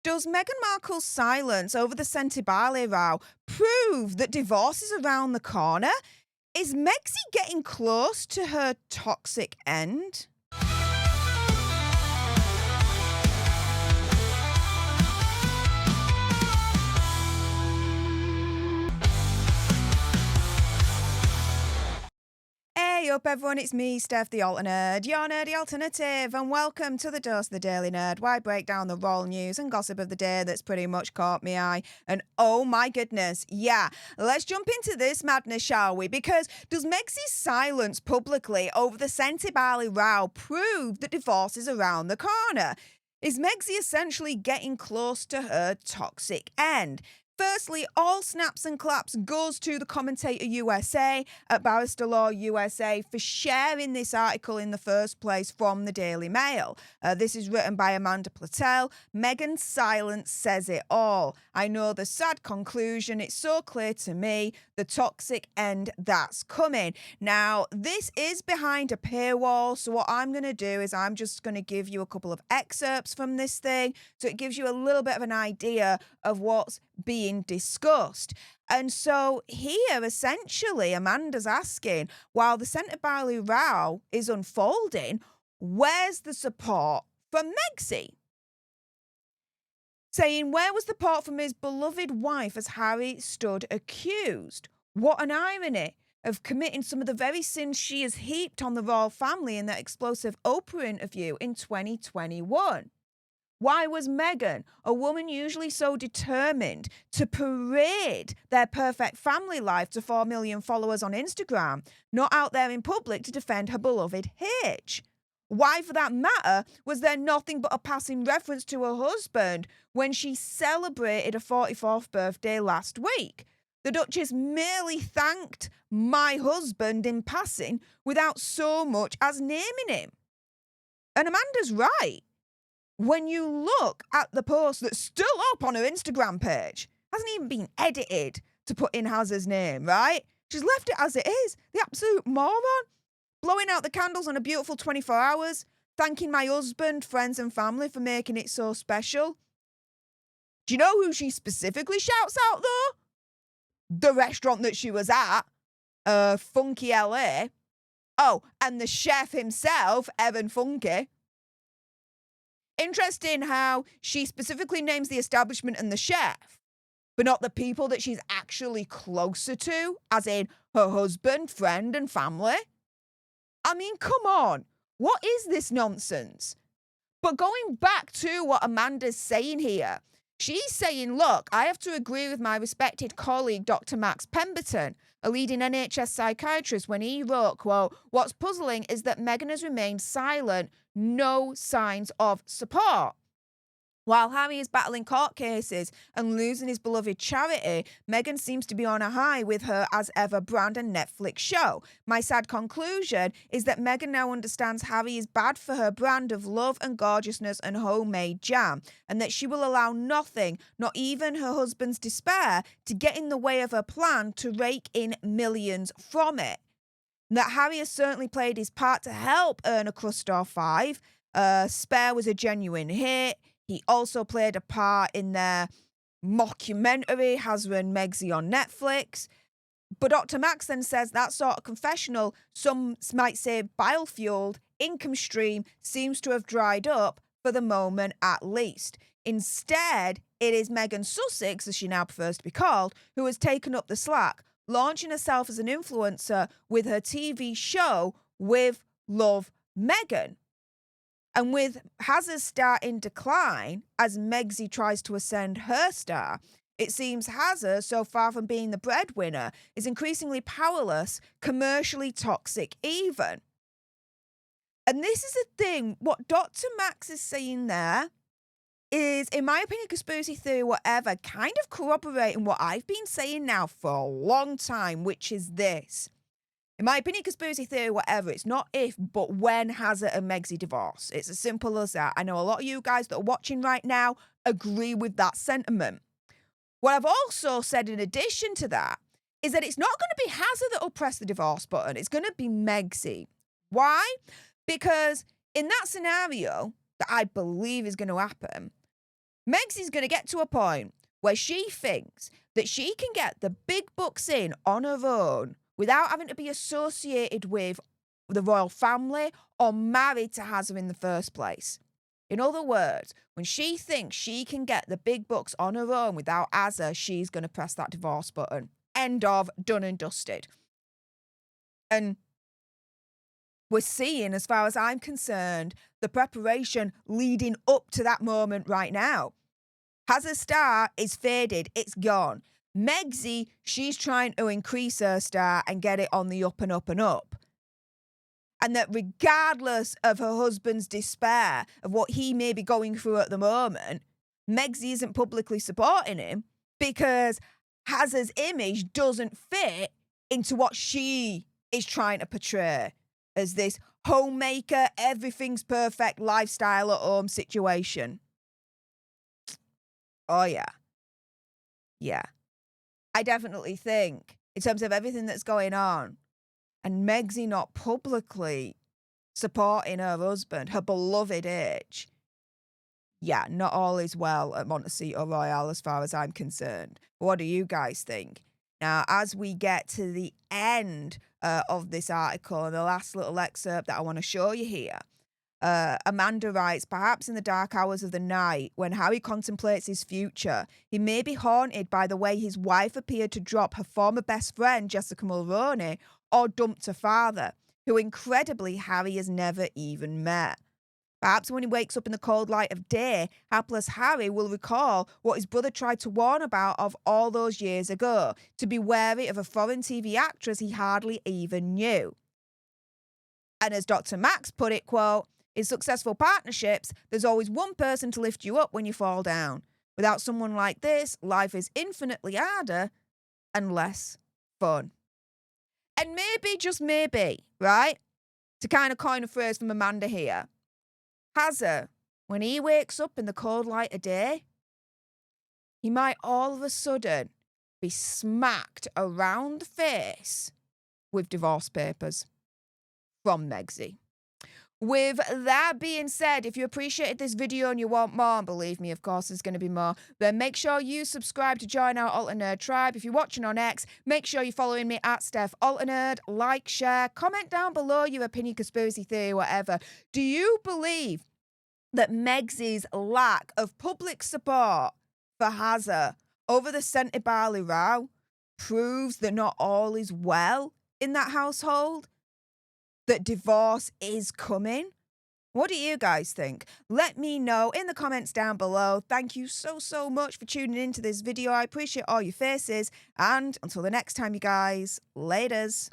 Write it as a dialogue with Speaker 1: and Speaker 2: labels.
Speaker 1: Does Meghan Markle's silence over the SENTEBALE row prove that divorce is around the corner? Is Megxie getting close to her toxic end? Hey up everyone, it's me, Stef The Alter Nerd, your nerdy alternative, and welcome to the Dose of the Daily Nerd, where I break down the royal news and gossip of the day that's pretty much caught me eye. And oh my goodness, yeah, let's jump into this madness, shall we? Because does Megxie's silence publicly over the SENTEBALE row prove that divorce is around the corner? Is Megxie essentially getting close to her toxic end? Firstly, all snaps and claps goes to the Commentator USA at Barrister Law USA for sharing this article in the first place from the Daily Mail. This is written by Amanda Platel. Meghan's silence says it all. I know the sad conclusion. It's so clear to me. The toxic end that's coming. Now, this is behind a paywall, so what I'm going to do is I'm just going to give you a couple of excerpts from this thing, so it gives you a little bit of an idea of what's being discussed. And so here, essentially, Amanda's asking, while the SENTEBALE row is unfolding, where's the support from Megxie? Saying, where was the support from his beloved wife as Harry stood accused? What an irony of committing some of the very sins she has heaped on the royal family in that explosive Oprah interview in 2021. Why was Meghan, a woman usually so determined to parade their perfect family life to 4 million followers on Instagram, not out there in public to defend her beloved Hitch? Why, for that matter, was there nothing but a passing reference to her husband when she celebrated her 44th birthday last week? The Duchess merely thanked my husband in passing without so much as naming him. And Amanda's right. When you look at the post that's still up on her Instagram page, hasn't even been edited to put in Hazard's name, right? She's left it as it is. The absolute moron. Blowing out the candles on a beautiful 24 hours, thanking my husband, friends and family for making it so special. Do you know who she specifically shouts out, though? The restaurant that she was at, Funky LA. Oh, and the chef himself, Evan Funky. Interesting how she specifically names the establishment and the chef, but not the people that she's actually closer to, as in her husband, friend, and family. I mean, come on. What is this nonsense? But going back to what Amanda's saying here, she's saying, look, I have to agree with my respected colleague, Dr. Max Pemberton, a leading NHS psychiatrist, when he wrote, quote, what's puzzling is that Meghan has remained silent, no signs of support. While Harry is battling court cases and losing his beloved charity, Meghan seems to be on a high with her as ever brand and Netflix show. My sad conclusion is that Meghan now understands Harry is bad for her brand of love and gorgeousness and homemade jam, and that she will allow nothing, not even her husband's despair, to get in the way of her plan to rake in millions from it. And that Harry has certainly played his part to help earn a crust or five. Spare was a genuine hit. He also played a part in their mockumentary, Hazard and Megxie, on Netflix. But Dr. Max then says that sort of confessional, some might say bile-fueled, income stream seems to have dried up for the moment at least. Instead, it is Meghan Sussex, as she now prefers to be called, who has taken up the slack, launching herself as an influencer with her TV show With Love Meghan. And with Hazard's star in decline, as Megxie tries to ascend her star, it seems Hazard, so far from being the breadwinner, is increasingly powerless, commercially toxic even. And this is the thing, what Dr. Max is saying there is, in my opinion, conspiracy theory, whatever, kind of corroborating what I've been saying now for a long time, which is this. In my opinion, conspiracy theory, whatever, it's not if, but when Hazard and Megxie divorce. It's as simple as that. I know a lot of you guys that are watching right now agree with that sentiment. What I've also said in addition to that is that it's not going to be Hazard that will press the divorce button. It's going to be Megxie. Why? Because in that scenario that I believe is going to happen, Megsy's going to get to a point where she thinks that she can get the big bucks in on her own without having to be associated with the royal family or married to Hazza in the first place. In other words, when she thinks she can get the big bucks on her own without Hazza, she's going to press that divorce button. End of, done and dusted. And we're seeing, as far as I'm concerned, the preparation leading up to that moment right now. Hazza's star is faded, it's gone. Megsy, she's trying to increase her star and get it on the up and up and up. And that regardless of her husband's despair of what he may be going through at the moment, Megsy isn't publicly supporting him because Hazza's image doesn't fit into what she is trying to portray as this homemaker, everything's perfect lifestyle at home situation. Oh, yeah. Yeah. I definitely think, in terms of everything that's going on, and Megsy not publicly supporting her husband, her beloved H, yeah, not all is well at Montecito Royale as far as I'm concerned. What do you guys think? Now, as we get to the end of this article, the last little excerpt that I want to show you here, Amanda writes, perhaps in the dark hours of the night, when Harry contemplates his future, he may be haunted by the way his wife appeared to drop her former best friend, Jessica Mulroney, or dumped her father, who incredibly Harry has never even met. Perhaps when he wakes up in the cold light of day, hapless Harry will recall what his brother tried to warn about of all those years ago, to be wary of a foreign TV actress he hardly even knew. And as Dr. Max put it, quote, in successful partnerships, there's always one person to lift you up when you fall down. Without someone like this, life is infinitely harder and less fun. And maybe, just maybe, right, to kind of coin a phrase from Amanda here, Hazza, when he wakes up in the cold light of day, he might all of a sudden be smacked around the face with divorce papers from Megsy. With that being said, if you appreciated this video and you want more, and believe me, of course, there's going to be more, then make sure you subscribe to join our Alter Nerd tribe. If you're watching on X, make sure you're following me at Stef Alter Nerd. Like, share, comment down below your opinion, conspiracy theory, whatever. Do you believe that Megsy's lack of public support for Hazza over the SENTEBALE row proves that not all is well in that household? That divorce is coming? What do you guys think? Let me know in the comments down below. Thank you so much for tuning into this video. I appreciate all your faces. And until the next time, you guys, laters.